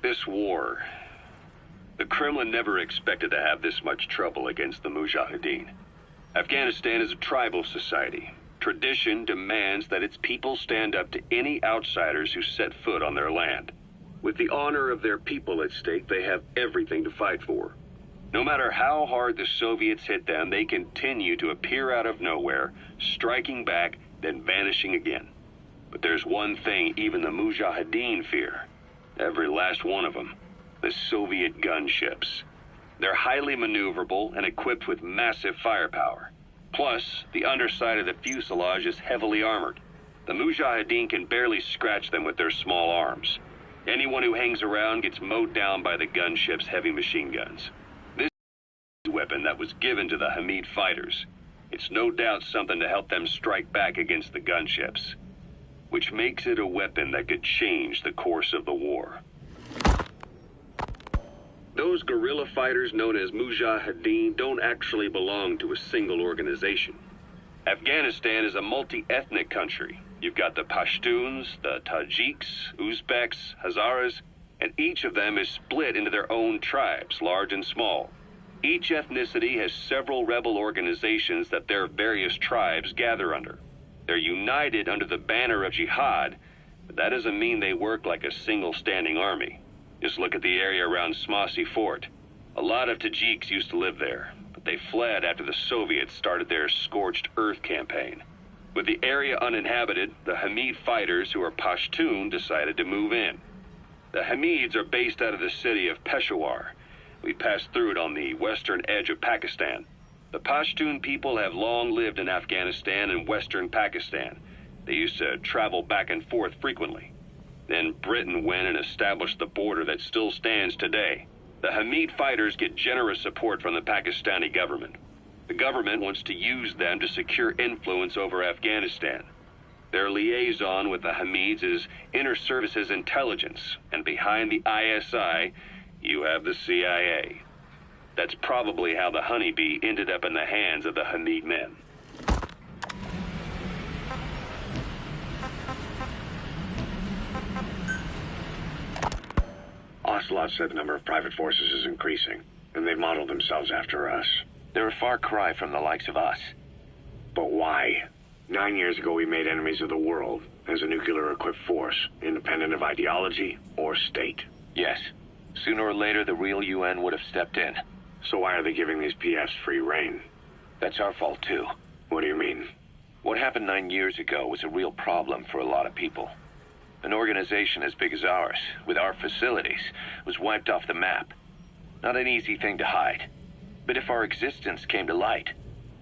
This war, the Kremlin never expected to have this much trouble against the Mujahideen. Afghanistan is a tribal society. Tradition demands that its people stand up to any outsiders who set foot on their land. With the honor of their people at stake, they have everything to fight for. No matter how hard the Soviets hit them, they continue to appear out of nowhere, striking back, then vanishing again. But there's one thing even the Mujahideen fear. Every last one of them. The Soviet gunships. They're highly maneuverable and equipped with massive firepower. Plus, the underside of the fuselage is heavily armored. The Mujahideen can barely scratch them with their small arms. Anyone who hangs around gets mowed down by the gunship's heavy machine guns. This is a weapon that was given to the Hamid fighters. It's no doubt something to help them strike back against the gunships, which makes it a weapon that could change the course of the war. Those guerrilla fighters known as Mujahideen don't actually belong to a single organization. Afghanistan is a multi-ethnic country. You've got the Pashtuns, the Tajiks, Uzbeks, Hazaras, and each of them is split into their own tribes, large and small. Each ethnicity has several rebel organizations that their various tribes gather under. They're united under the banner of jihad, but that doesn't mean they work like a single standing army. Just look at the area around Smasi Fort. A lot of Tajiks used to live there, but they fled after the Soviets started their Scorched Earth campaign. With the area uninhabited, the Hamid fighters, who are Pashtun, decided to move in. The Hamids are based out of the city of Peshawar. We passed through it on the western edge of Pakistan. The Pashtun people have long lived in Afghanistan and western Pakistan. They used to travel back and forth frequently. Then Britain went and established the border that still stands today. The Hamid fighters get generous support from the Pakistani government. The government wants to use them to secure influence over Afghanistan. Their liaison with the Hamids is Inter-Services Intelligence, and behind the ISI, you have the CIA. That's probably how the honeybee ended up in the hands of the Hamid men. Ocelot said the number of private forces is increasing, and they've modeled themselves after us. They're a far cry from the likes of us. But why? 9 years ago we made enemies of the world as a nuclear-equipped force, independent of ideology or state. Yes. Sooner or later, the real UN would have stepped in. So why are they giving these PFs free rein? That's our fault, too. What do you mean? What happened 9 years ago was a real problem for a lot of people. An organization as big as ours, with our facilities, was wiped off the map. Not an easy thing to hide. But if our existence came to light,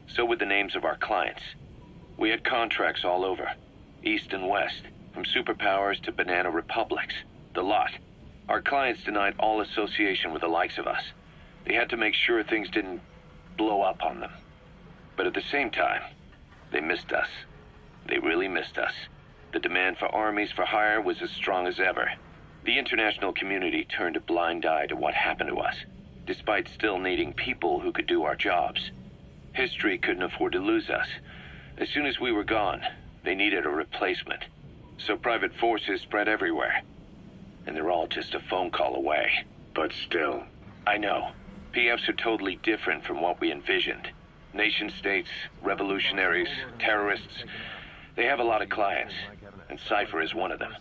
so would the names of our clients. We had contracts all over, east and west, from superpowers to banana republics, the lot. Our clients denied all association with the likes of us. They had to make sure things didn't blow up on them. But at the same time, they missed us. They really missed us. The demand for armies for hire was as strong as ever. The international community turned a blind eye to what happened to us, despite still needing people who could do our jobs. History couldn't afford to lose us. As soon as we were gone, they needed a replacement. So private forces spread everywhere. And they're all just a phone call away. But still. I know. PFs are totally different from what we envisioned. Nation-states, revolutionaries, terrorists. They have a lot of clients, and Cypher is one of them.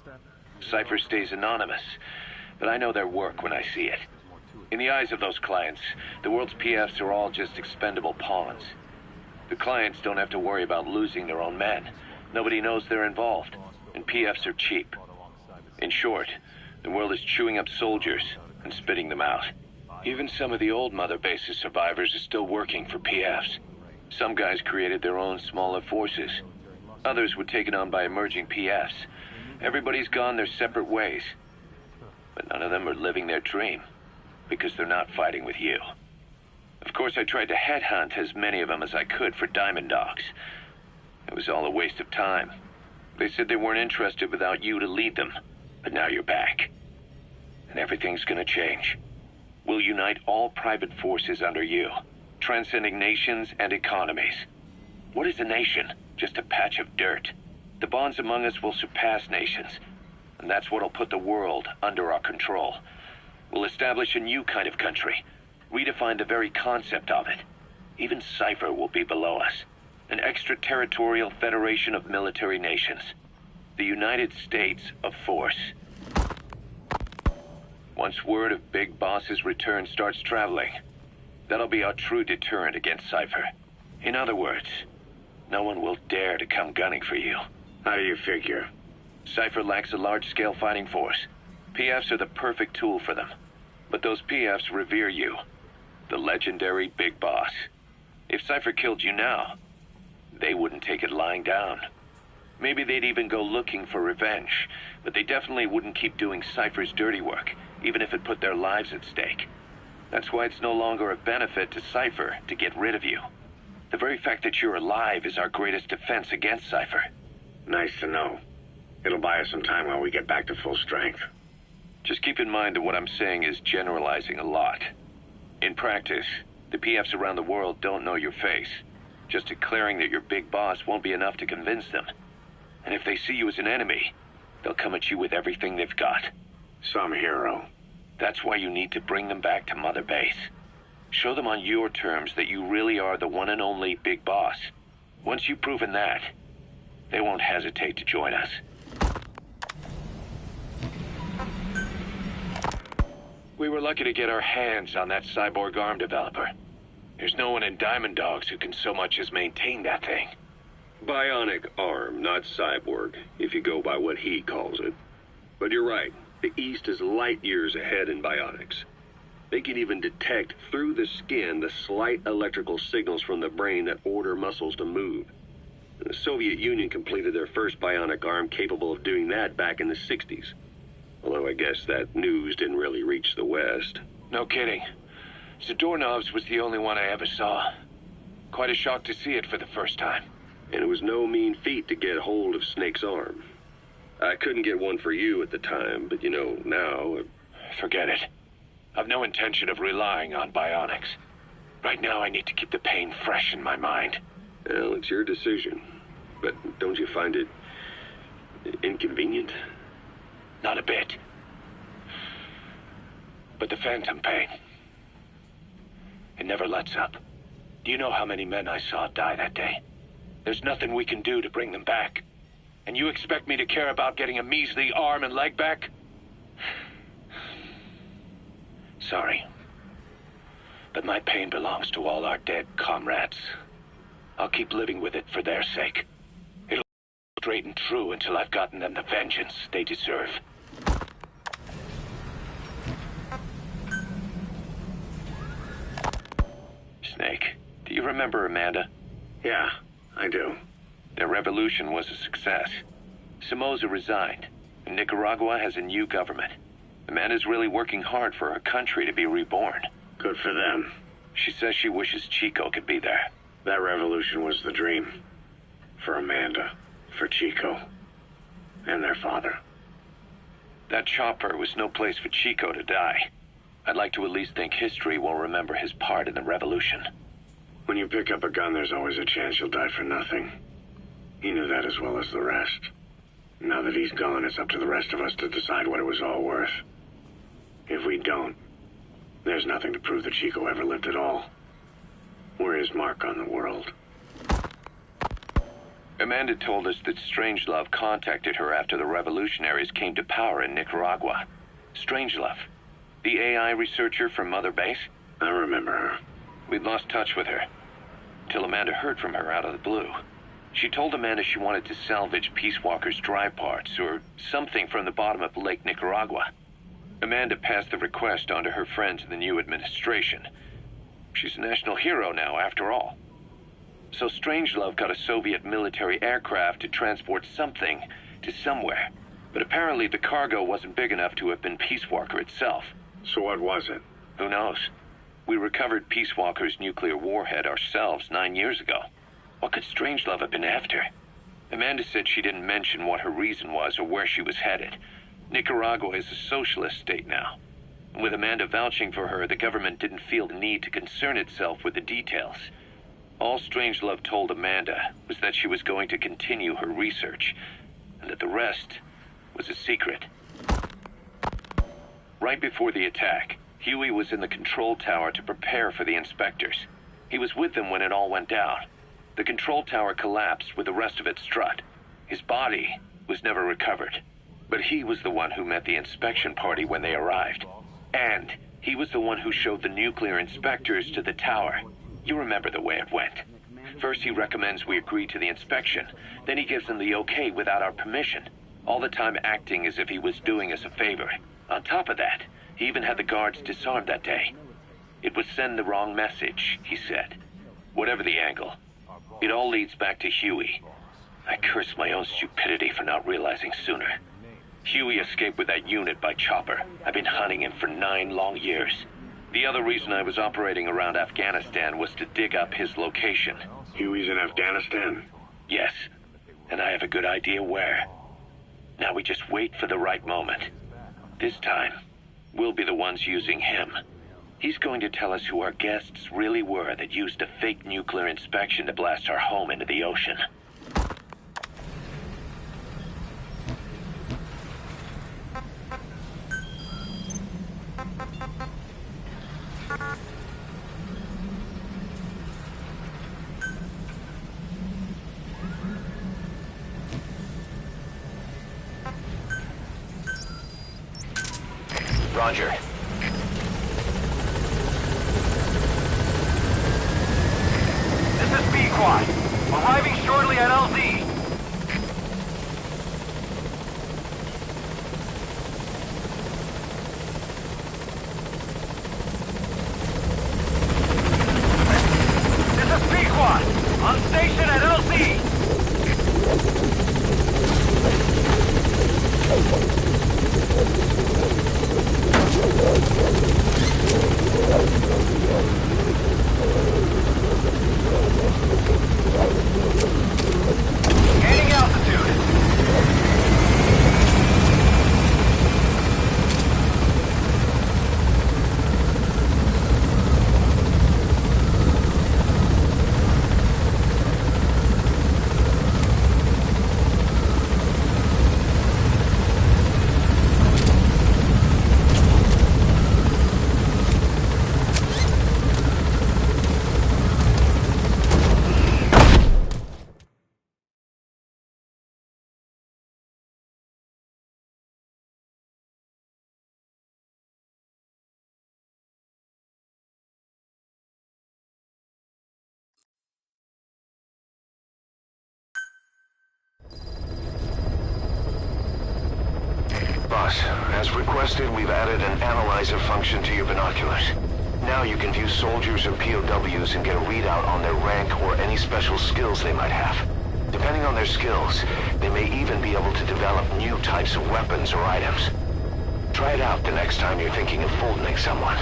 Cypher stays anonymous, but I know their work when I see it. In the eyes of those clients, the world's PFs are all just expendable pawns. The clients don't have to worry about losing their own men. Nobody knows they're involved, and PFs are cheap. In short, the world is chewing up soldiers and spitting them out. Even some of the old Mother Base's survivors are still working for PFs. Some guys created their own smaller forces. Others were taken on by emerging PFs. Everybody's gone their separate ways. But none of them are living their dream, because they're not fighting with you. Of course, I tried to headhunt as many of them as I could for Diamond Dogs. It was all a waste of time. They said they weren't interested without you to lead them. But now you're back. And everything's gonna change. We'll unite all private forces under you, transcending nations and economies. What is a nation? Just a patch of dirt. The bonds among us will surpass nations, and that's what'll put the world under our control. We'll establish a new kind of country, redefine the very concept of it. Even Cypher will be below us, an extraterritorial federation of military nations. The United States of Force. Once word of Big Boss's return starts traveling, that'll be our true deterrent against Cypher. In other words, no one will dare to come gunning for you. How do you figure? Cypher lacks a large-scale fighting force. PFs are the perfect tool for them. But those PFs revere you, the legendary Big Boss. If Cypher killed you now, they wouldn't take it lying down. Maybe they'd even go looking for revenge, but they definitely wouldn't keep doing Cypher's dirty work, even if it put their lives at stake. That's why it's no longer a benefit to Cypher to get rid of you. The very fact that you're alive is our greatest defense against Cypher. Nice to know. It'll buy us some time while we get back to full strength. Just keep in mind that what I'm saying is generalizing a lot. In practice, the PFs around the world don't know your face. Just declaring that you're Big Boss won't be enough to convince them. And if they see you as an enemy, they'll come at you with everything they've got. Some hero. That's why you need to bring them back to Mother Base. Show them on your terms that you really are the one and only Big Boss. Once you've proven that, they won't hesitate to join us. We were lucky to get our hands on that cyborg arm developer. There's no one in Diamond Dogs who can so much as maintain that thing. Bionic arm, not cyborg, if you go by what he calls it. But you're right, the East is light years ahead in bionics. They can even detect through the skin the slight electrical signals from the brain that order muscles to move. And the Soviet Union completed their first bionic arm capable of doing that back in the 60s. Although I guess that news didn't really reach the West. No kidding. Zadornov's was the only one I ever saw. Quite a shock to see it for the first time. And it was no mean feat to get hold of Snake's arm. I couldn't get one for you at the time, but you know, now... Forget it. I've no intention of relying on bionics. Right now I need to keep the pain fresh in my mind. Well, it's your decision. But don't you find it... inconvenient? Not a bit. But the phantom pain... it never lets up. Do you know how many men I saw die that day? There's nothing we can do to bring them back. And you expect me to care about getting a measly arm and leg back? Sorry. But my pain belongs to all our dead comrades. I'll keep living with it for their sake. It'll be straight and true until I've gotten them the vengeance they deserve. Snake, do you remember Amanda? Yeah, I do. Their revolution was a success. Somoza resigned, and Nicaragua has a new government. Amanda's really working hard for her country to be reborn. Good for them. She says she wishes Chico could be there. That revolution was the dream. For Amanda, for Chico, and their father. That chopper was no place for Chico to die. I'd like to at least think history will remember his part in the revolution. When you pick up a gun, there's always a chance you'll die for nothing. He knew that as well as the rest. Now that he's gone, it's up to the rest of us to decide what it was all worth. If we don't, there's nothing to prove that Chico ever lived at all. We're his mark on the world. Amanda told us that Strangelove contacted her after the revolutionaries came to power in Nicaragua. Strangelove. The AI researcher from Mother Base? I remember her. We'd lost touch with her, till Amanda heard from her out of the blue. She told Amanda she wanted to salvage Peace Walker's drive parts, or something from the bottom of Lake Nicaragua. Amanda passed the request on to her friends in the new administration. She's a national hero now, after all. So Strangelove got a Soviet military aircraft to transport something to somewhere. But apparently the cargo wasn't big enough to have been Peace Walker itself. So what was it? Who knows? We recovered Peace Walker's nuclear warhead ourselves 9 years ago. What could Strangelove have been after? Amanda said she didn't mention what her reason was or where she was headed. Nicaragua is a socialist state now. And with Amanda vouching for her, the government didn't feel the need to concern itself with the details. All Strangelove told Amanda was that she was going to continue her research, and that the rest was a secret. Right before the attack, Huey was in the control tower to prepare for the inspectors. He was with them when it all went down. The control tower collapsed with the rest of its strut. His body was never recovered. But he was the one who met the inspection party when they arrived. And he was the one who showed the nuclear inspectors to the tower. You remember the way it went. First he recommends we agree to the inspection. Then he gives them the okay without our permission. All the time acting as if he was doing us a favor. On top of that, he even had the guards disarmed that day. It would send the wrong message, he said. Whatever the angle, it all leads back to Huey. I curse my own stupidity for not realizing sooner. Huey escaped with that unit by chopper. I've been hunting him for 9 long years. The other reason I was operating around Afghanistan was to dig up his location. Huey's in Afghanistan? Yes, and I have a good idea where. Now we just wait for the right moment. This time, we'll be the ones using him. He's going to tell us who our guests really were that used a fake nuclear inspection to blast our home into the ocean. Roger. This is B-Quad. Arriving shortly at LZ. This is B-Quad. On station at LZ. Gaining altitude. Boss, as requested, we've added an analyzer function to your binoculars. Now you can view soldiers or POWs and get a readout on their rank or any special skills they might have. Depending on their skills, they may even be able to develop new types of weapons or items. Try it out the next time you're thinking of fultoning someone.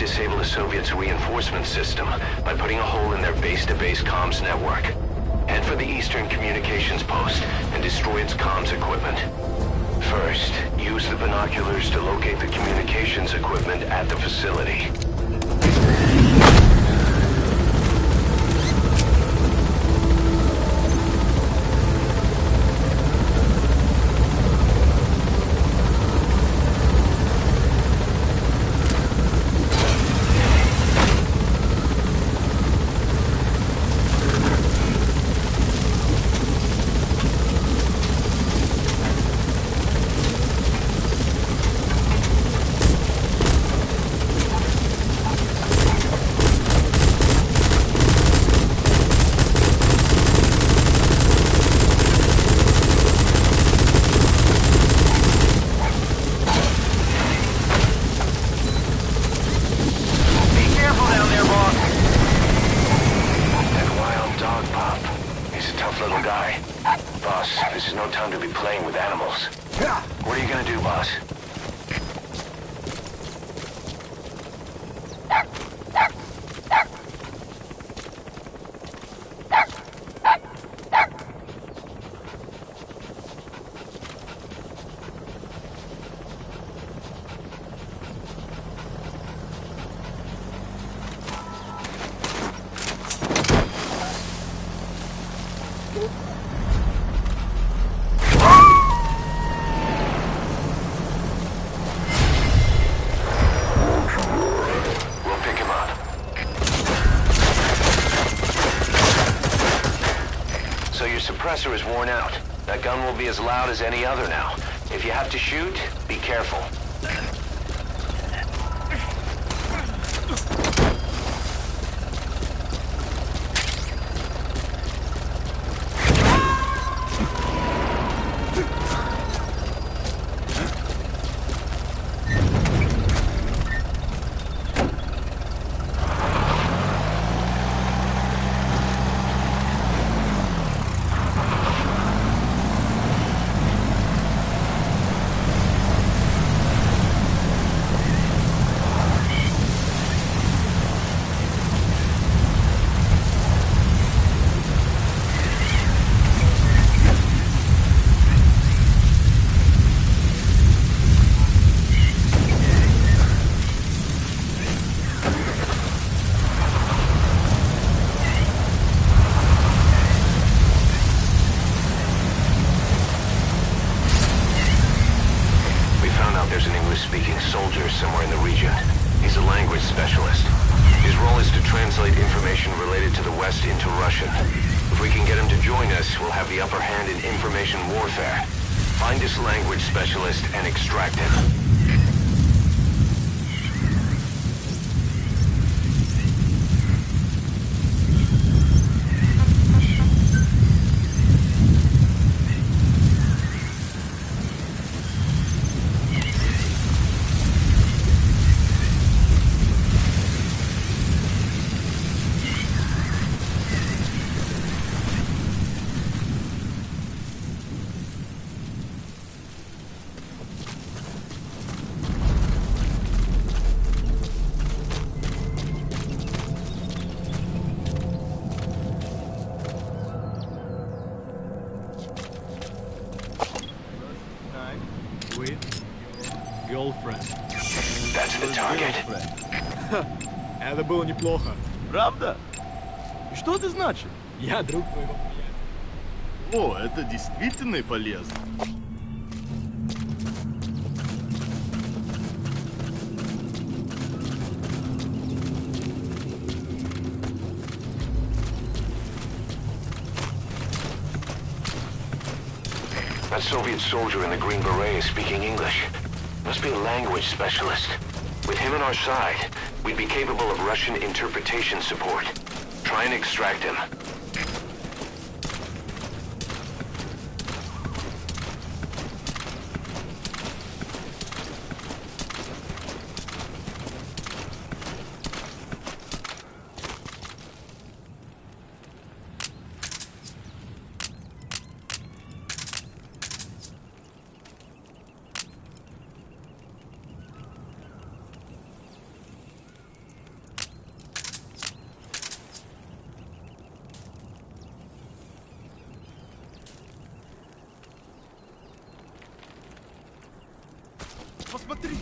disable the Soviets' reinforcement system by putting a hole in their base-to-base comms network. Head for the Eastern Communications Post and destroy its comms equipment. First, use the binoculars to locate the communications equipment at the facility. Suppressor is worn out. That gun will be as loud as any other now. If you have to shoot, be careful. there's an English-speaking soldier somewhere in the region. He's a language specialist. His role is to translate information related to the West into Russian. If we can get him to join us, we'll have the upper hand in information warfare. Find this language specialist and extract him. That's the target. Это было неплохо. Правда? И что это значит? Я друг твоего приятеля. О, это действительно и полезно. That Soviet soldier in the Green Beret is speaking English. Must be a language specialist. With him on our side, we'd be capable of Russian interpretation support. Try and extract him. Посмотри!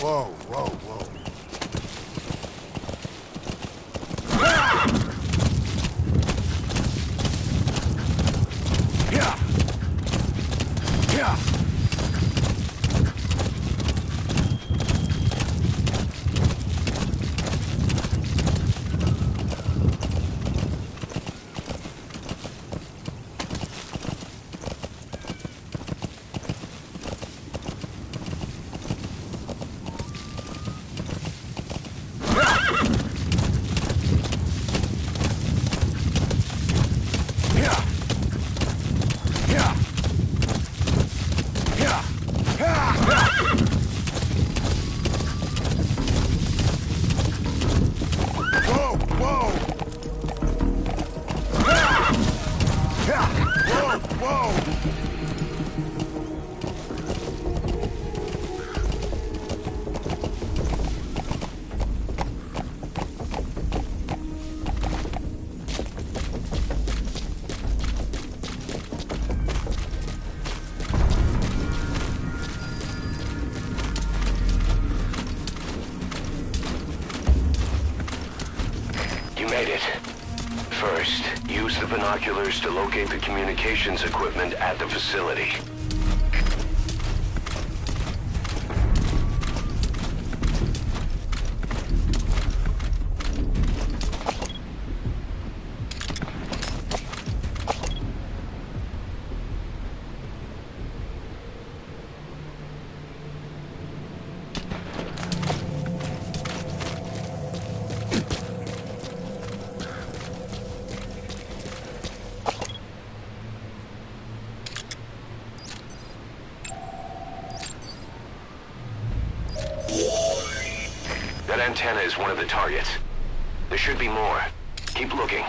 Whoa, whoa, whoa. Yeah. Yeah. First, use the binoculars to locate the communications equipment at the facility. That antenna is one of the targets. There should be more. Keep looking.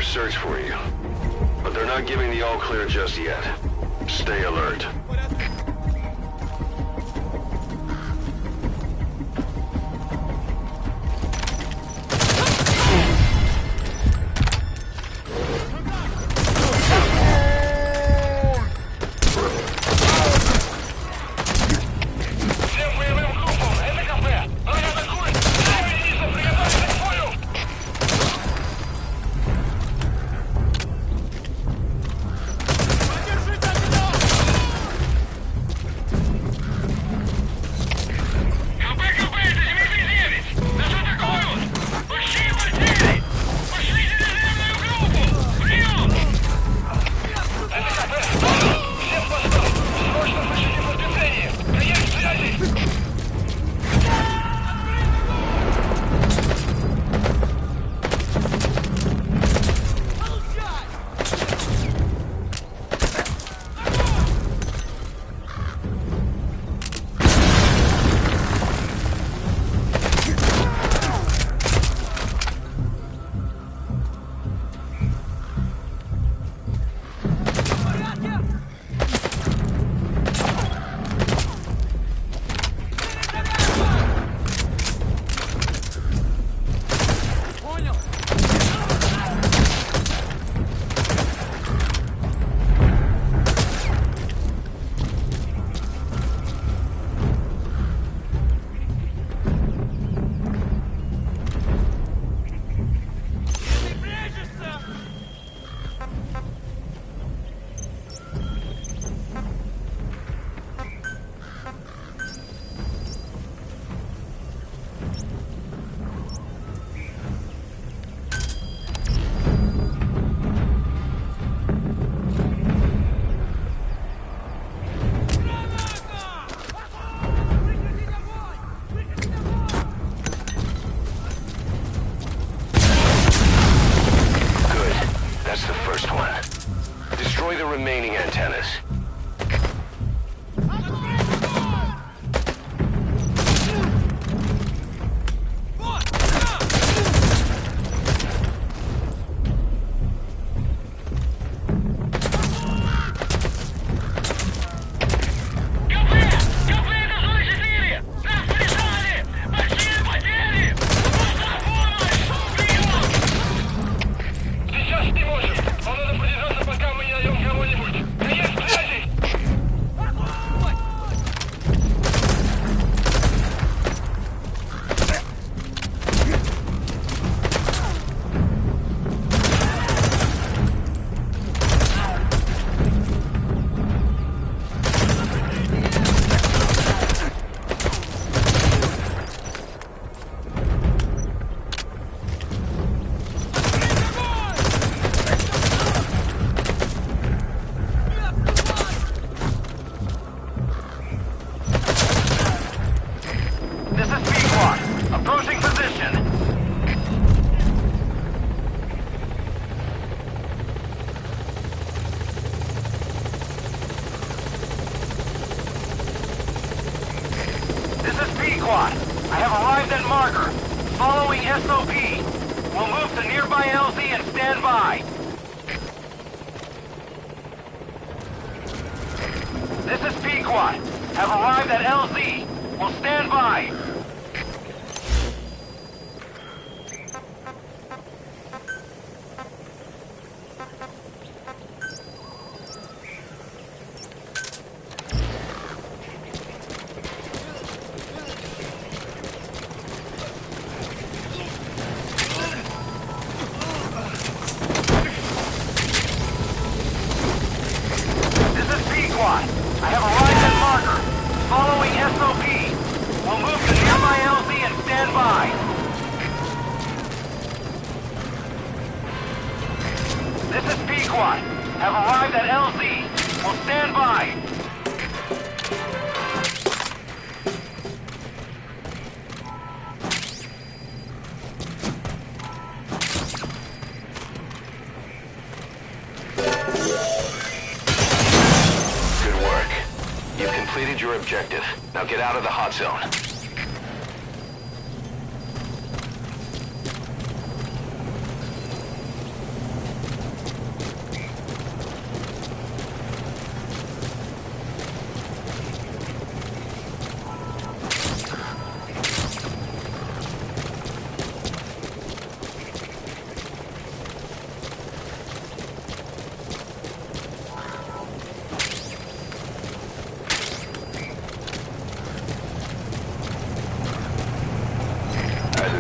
Search for you, but they're not giving the all clear just yet. Stay alert. Destroy the remaining antennas. I have arrived at marker. Following SOP. We'll move to nearby LZ and stand by. This is P-Quad. Have arrived at LZ. We'll stand by. I have arrived at marker. Following SOP. We'll move to nearby LZ and stand by. This is P-Quad. Have arrived at LZ. We'll stand by. Completed your objective. Now get out of the hot zone.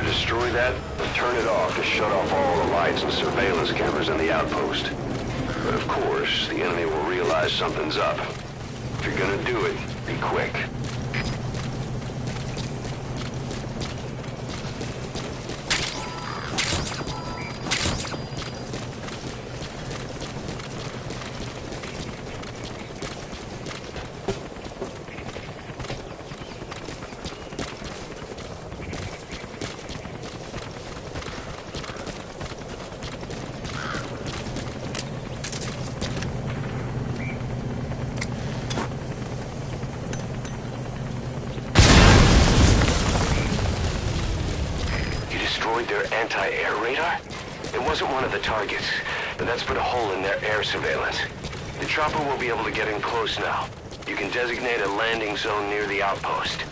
Destroy that and turn it off to shut off all the lights and surveillance cameras in the outpost. But of course, the enemy will realize something's up. If you're gonna do it, be quick. Their anti-air radar? It wasn't one of the targets, but that's put a hole in their air surveillance. The chopper will be able to get in close now. You can designate a landing zone near the outpost.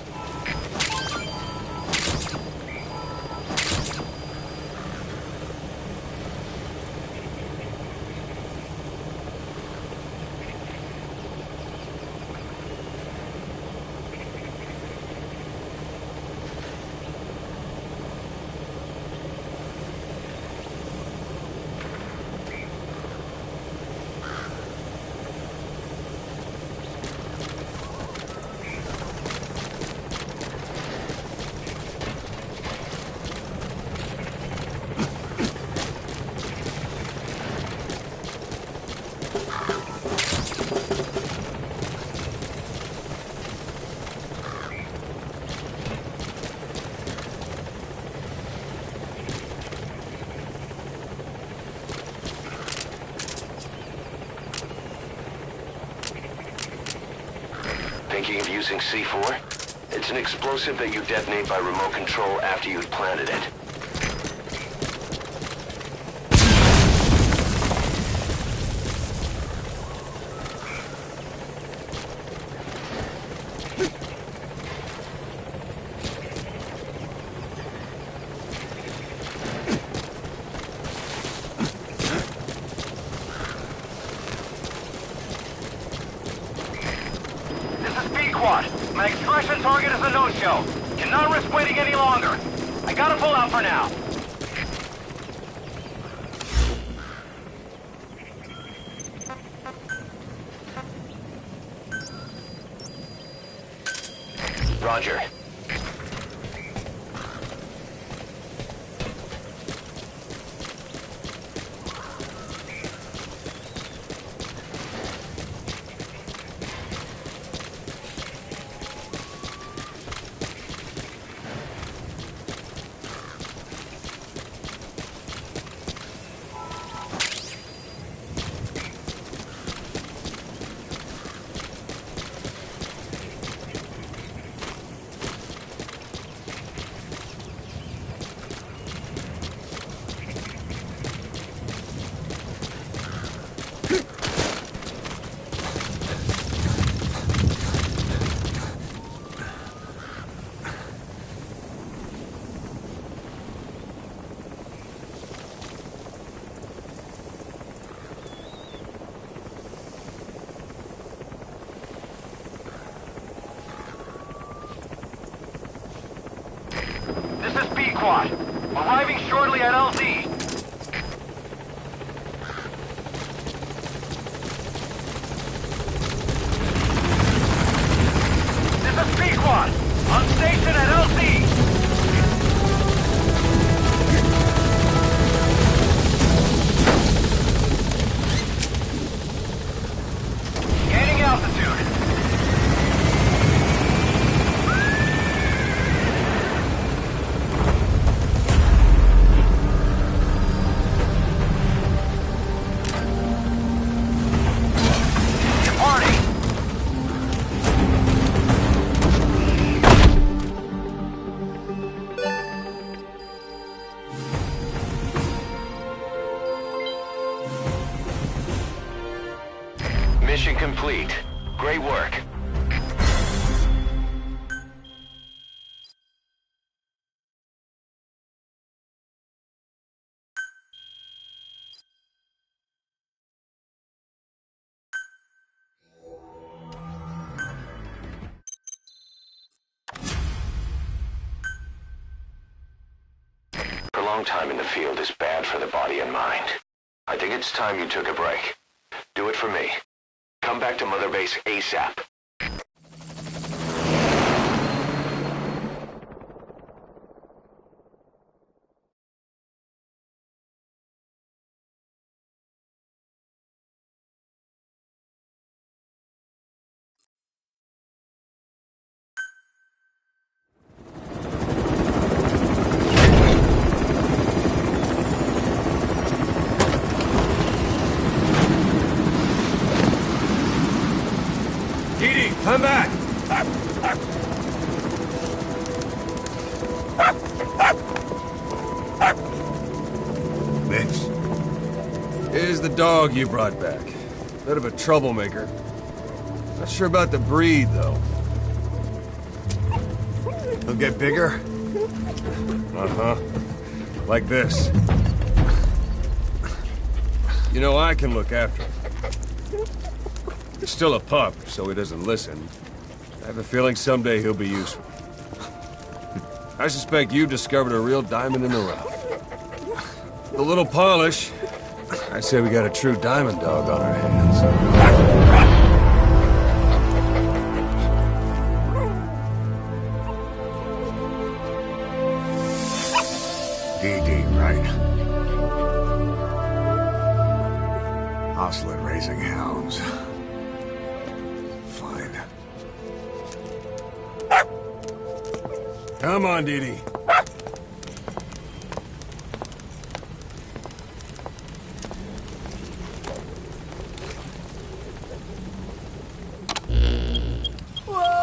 Thinking of using C4? It's an explosive that you detonate by remote control after you've planted it. My extraction target is a no-show. Cannot risk waiting any longer. I gotta pull out for now. Roger. Arriving shortly at LZ. This is P-Quad. On station at LZ. Gaining altitude. Mission complete. Great work. Prolonged time in the field is bad for the body and mind. I think it's time you took a break. Do it for me. Come back to Mother Base ASAP. Come back! Vince. Here's the dog you brought back. Bit of a troublemaker. Not sure about the breed, though. He'll get bigger? Uh-huh. Like this. You know, I can look after him. He's still a pup, so he doesn't listen. I have a feeling someday he'll be useful. I suspect you discovered a real diamond in the rough. With a little polish, I'd say we got a true diamond dog on our hands. DD, right? Hostile at raising hounds. Fine. Come on, Dee. Whoa!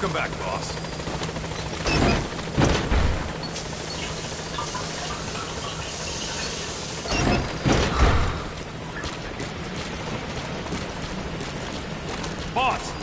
Welcome back, boss. Boss!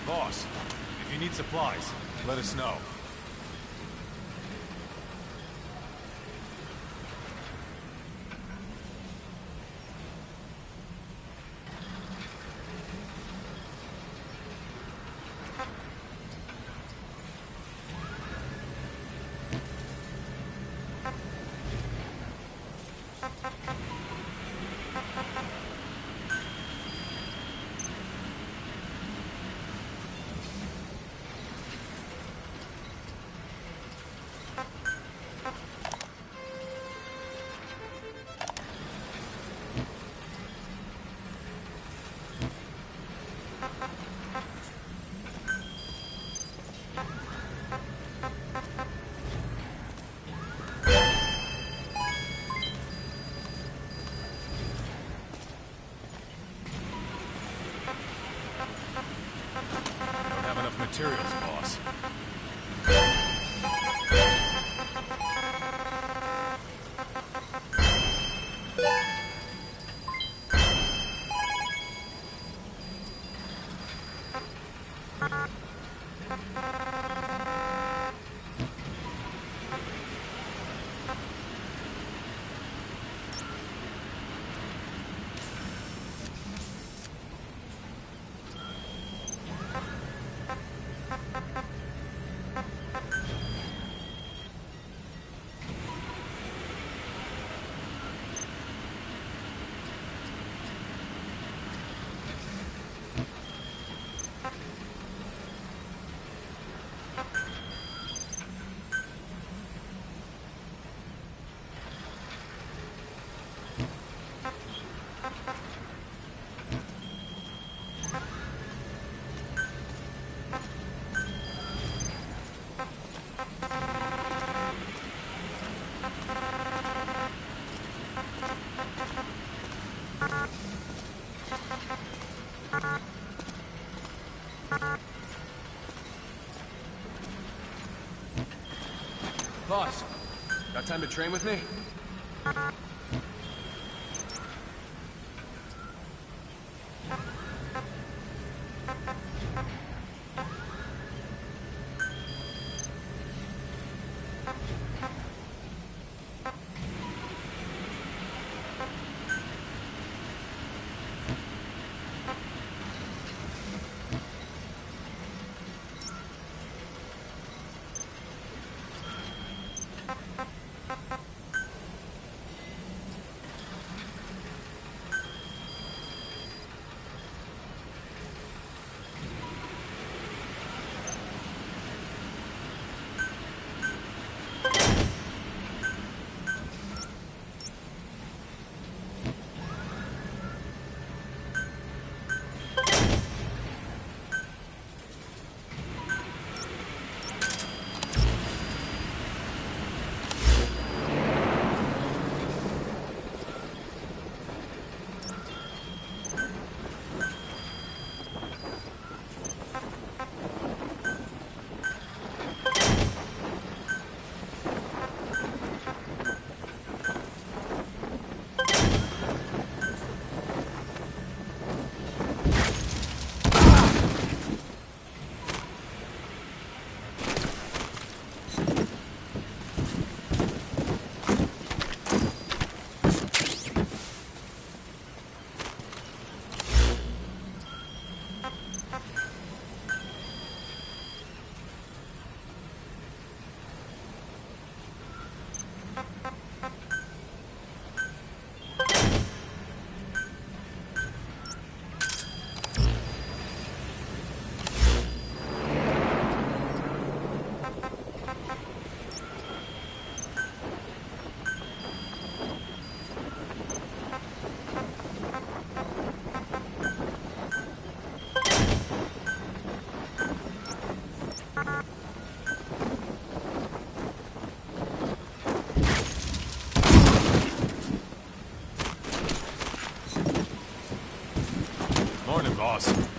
Boss, if you need supplies, let us know. Materials, boss. Boss, got time to train with me? Boss.